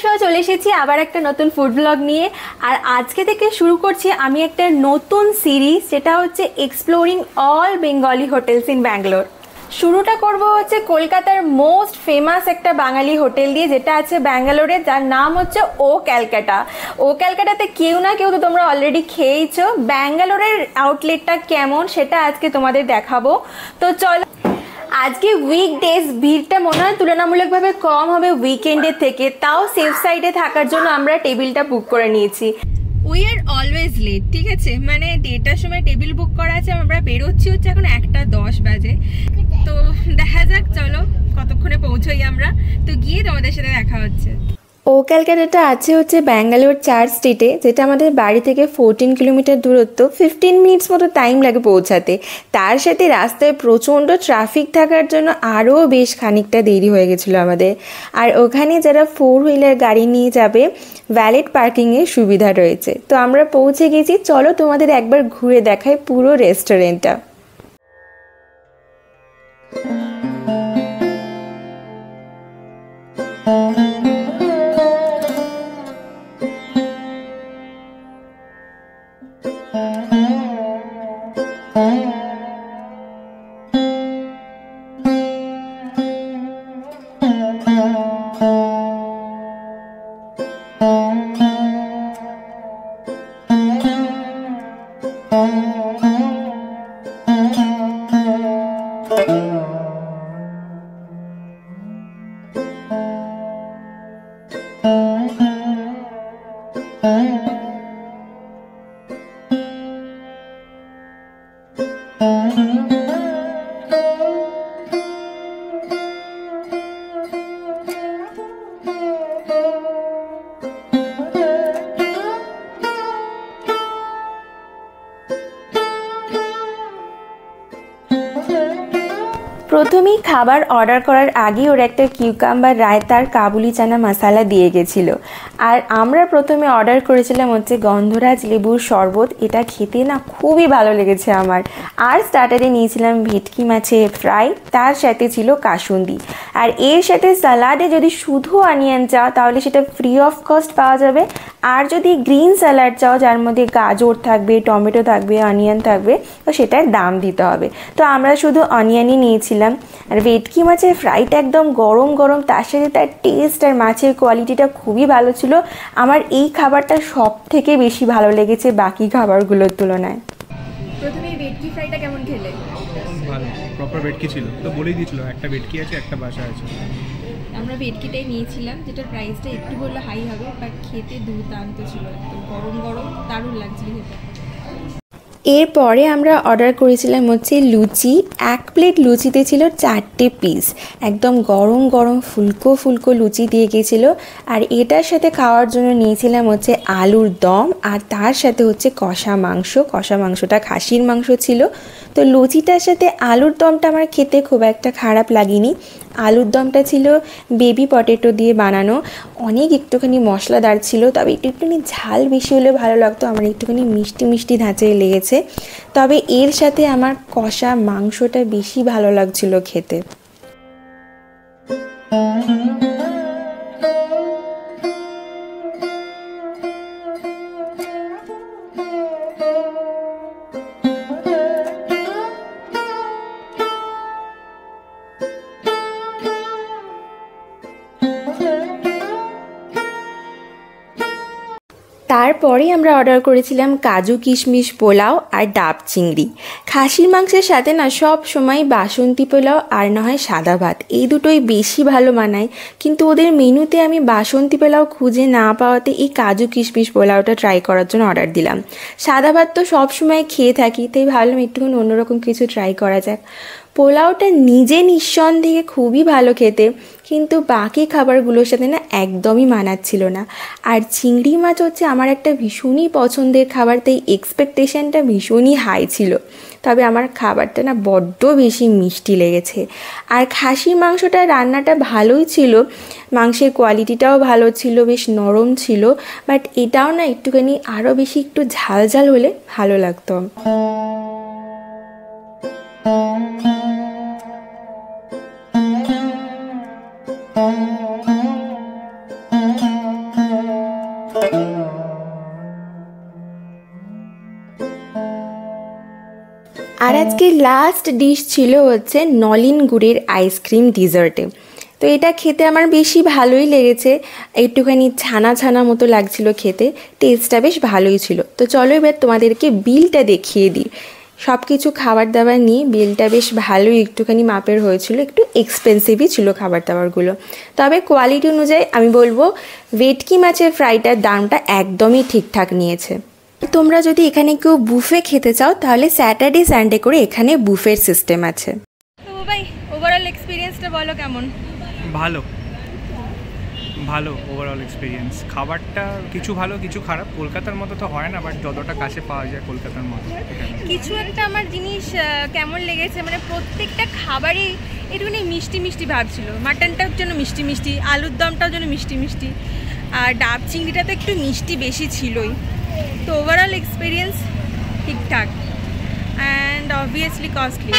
সহ চলে এসেছি আবার একটা নতুন ফুড ব্লগ নিয়ে। আর আজকে থেকে শুরু করছি আমি একটা নতুন সিরিজ, যেটা হচ্ছে exploring all Bengali hotels in Bangalore. শুরুটা করব হচ্ছে কলকাতার মোস্ট ফেমাস একটা বাঙালি হোটেল দিয়ে, যেটা আছে ব্যাঙ্গালোরে, যার নাম হচ্ছে ও ক্যালকাটা। ও ক্যালকাটাতে কেউ না কেউ তো তোমরা অলরেডি খেয়েছো। ব্যাঙ্গালোরের আউটলেটটা কেমন সেটা আজকে তোমাদের দেখাবো। তো চলো, আজকে উইকডেজ ভিড়টা মনে হয় তুলনামূলকভাবে কম হবে উইকেন্ডের থেকে, তাও সেফ সাইডে থাকার জন্য আমরা টেবিলটা বুক করে নিয়েছি। উই আর অলওয়েজ লেট, ঠিক আছে, মানে 1:30টার সময় টেবিল বুক করা আছে, আমরা বেরোচ্ছি হচ্ছে এখন 1:10 বাজে। তো দেখা যাক, চলো কতক্ষণে পৌঁছোই আমরা। তো গিয়ে তোমাদের সাথে দেখা হচ্ছে। ও ক্যালকাটাটা আছে হচ্ছে ব্যাঙ্গালোর চার্চ স্ট্রিটে, যেটা আমাদের বাড়ি থেকে 14 কিলোমিটার দূরত্ব। 15 মিনিটস মতো টাইম লাগে পৌঁছাতে। তার সাথে রাস্তায় প্রচণ্ড ট্রাফিক থাকার জন্য আরও বেশ খানিকটা দেরি হয়ে গেছিলো আমাদের। আর ওখানে যারা 4 হুইলার গাড়ি নিয়ে যাবে, ভ্যালিড পার্কিংয়ের সুবিধা রয়েছে। তো আমরা পৌঁছে গেছি, চলো তোমাদের একবার ঘুরে দেখাই পুরো রেস্টুরেন্টটা। প্রথমেই খাবার অর্ডার করার আগে ওরা একটা কিউকাম্বার রায়তার কাবুলি চানা মশালা দিয়ে গেছিলো। আর আমরা প্রথমে অর্ডার করেছিলাম হচ্ছে গন্ধরাজ লেবুর শরবত। এটা খেতে না খুবই ভালো লেগেছে আমার। আর স্টার্টারে নিয়েছিলাম ভেটকি মাছের ফ্রাই, তার সাথে ছিল কাসুন্দি। আর এর সাথে স্যালাডে যদি শুধু অনিয়ন চাও তাহলে সেটা ফ্রি অফ কস্ট পাওয়া যাবে। আর যদি গ্রিন স্যালাড চাও, যার মধ্যে গাজর থাকবে, টমেটো থাকবে, অনিয়ন থাকবে, তো সেটার দাম দিতে হবে। তো আমরা শুধু অনিয়নই নিয়েছিলাম। আর ভেটকি মাছের ফ্রাইটা একদম গরম গরম, তার সাথে তার টেস্ট আর মাছের কোয়ালিটিটা খুবই ভালো ছিল। আমার এই খাবারটা সব থেকে বেশি ভালো লেগেছে বাকি খাবারগুলোর তুলনায়। প্রথমে ভেটকি ফ্রাইটা কেমন খেলে? ভালো, প্রপার ভেটকি ছিল, তো বলেই দিয়েছিল একটা ভেটকি আছে, একটা বাসা আছে। আমরা ভেটকিটাই নিয়েছিলাম, যেটার প্রাইসটা একটু বললে হাই হবে, বাট খেতে দুর্দান্ত ছিল, একদম গরম গরম, দারুণ লাগছিল খেতে। এরপরে আমরা অর্ডার করেছিলাম হচ্ছে লুচি। 1 প্লেট লুচিতে ছিল 4টে পিস, একদম গরম গরম ফুলকো ফুলকো লুচি দিয়ে গেছিলো। আর এটার সাথে খাওয়ার জন্য নিয়েছিলাম হচ্ছে আলুর দম, আর তার সাথে হচ্ছে কষা মাংস। কষা মাংসটা খাসির মাংস ছিল। তো লুচিটার সাথে আলুর দমটা আমার খেতে খুব একটা খারাপ লাগেনি। আলুর দমটা ছিল বেবি পটেটো দিয়ে বানানো, অনেক একটুখানি মশলাদার ছিল, তবে একটুখানি ঝাল বেশি হলে ভালো লাগতো। আমার একটুখানি মিষ্টি মিষ্টি ধাঁচে লেগেছে, তবে এর সাথে আমার কষা মাংসটা বেশি ভালো লাগছিল খেতে। তারপরে আমরা অর্ডার করেছিলাম কাজু কিশমিশ পোলাও আর ডাব চিংড়ি। খাসির মাংসের সাথে না সব সময় বাসন্তী পোলাও আর না হয় সাদা ভাত, এই দুটোই বেশি ভালো মানায়। কিন্তু ওদের মেনুতে আমি বাসন্তী পোলাও খুঁজে না পাওয়াতে এই কাজু কিশমিশ পোলাওটা ট্রাই করার জন্য অর্ডার দিলাম। সাদা ভাত তো সব সময় খেয়ে থাকি, তাই ভাবলাম একটুখানি অন্যরকম কিছু ট্রাই করা যাক। পোলাওটা নিজে নিঃসন্দেহে খুবই ভালো খেতে, কিন্তু বাকি খাবারগুলোর সাথে না একদমই মানাচ্ছিল না। আর চিংড়ি মাছ হচ্ছে আমার একটা ভীষণই পছন্দের খাবার, তাই এক্সপেকটেশনটা ভীষণই হাই ছিল। তবে আমার খাবারটা না বড্ড বেশি মিষ্টি লেগেছে। আর খাসির মাংসটা রান্নাটা ভালোই ছিল, মাংসের কোয়ালিটিটাও ভালো ছিল, বেশ নরম ছিল, বাট এটাও না একটুখানি আরও বেশি একটু ঝাল ঝাল হলে ভালো লাগতো। নাইটের লাস্ট ডিশ ছিল হচ্ছে নলেন গুড়ের আইসক্রিম ডিজার্টে। তো এটা খেতে আমার বেশি ভালোই লেগেছে, একটুখানি ছানা ছানা মতো লাগছিল খেতে, টেস্টটা বেশ ভালোই ছিল। তো চলো এবার তোমাদেরকে বিলটা দেখিয়ে দিই। সব কিছু খাবার দাবার নিয়ে বিলটা বেশ ভালোই একটুখানি মাপের হয়েছিল, একটু এক্সপেন্সিভই ছিল খাবার দাবারগুলো, তবে কোয়ালিটি অনুযায়ী আমি বলবো ভেটকি মাছের ফ্রাইটার দামটা একদমই ঠিকঠাক নিয়েছে। তোমরা যদি এখানে কেউ বুফে খেতে চাও তাহলে স্যাটারডে সানডে করে এখানে বুফের সিস্টেম আছে। তো ভাই ওভারঅল এক্সপিরিয়েন্সটা বলো কেমন? ভালো ভালো ওভারঅল এক্সপিরিয়েন্স। খাবারটা কিছু ভালো কিছু খারাপ, কলকাতার মতো তো হয় না, বাট যতটা কাছে পাওয়া যায় কলকাতার মতো কিছু একটা আমার জিনিস কেমন লেগেছে, মানে প্রত্যেকটা খাবারই একটুখানি মিষ্টি মিষ্টি ভাব ছিল। মাটনটাও যেন মিষ্টি মিষ্টি, আলুর দমটাও যেন মিষ্টি মিষ্টি, আর ডাব চিংড়িটা তো একটু মিষ্টি বেশি ছিলই। তো ওভারঅল এক্সপিরিয়েন্স ঠিকঠাক অ্যান্ড অবভিয়াসলি কস্টলি।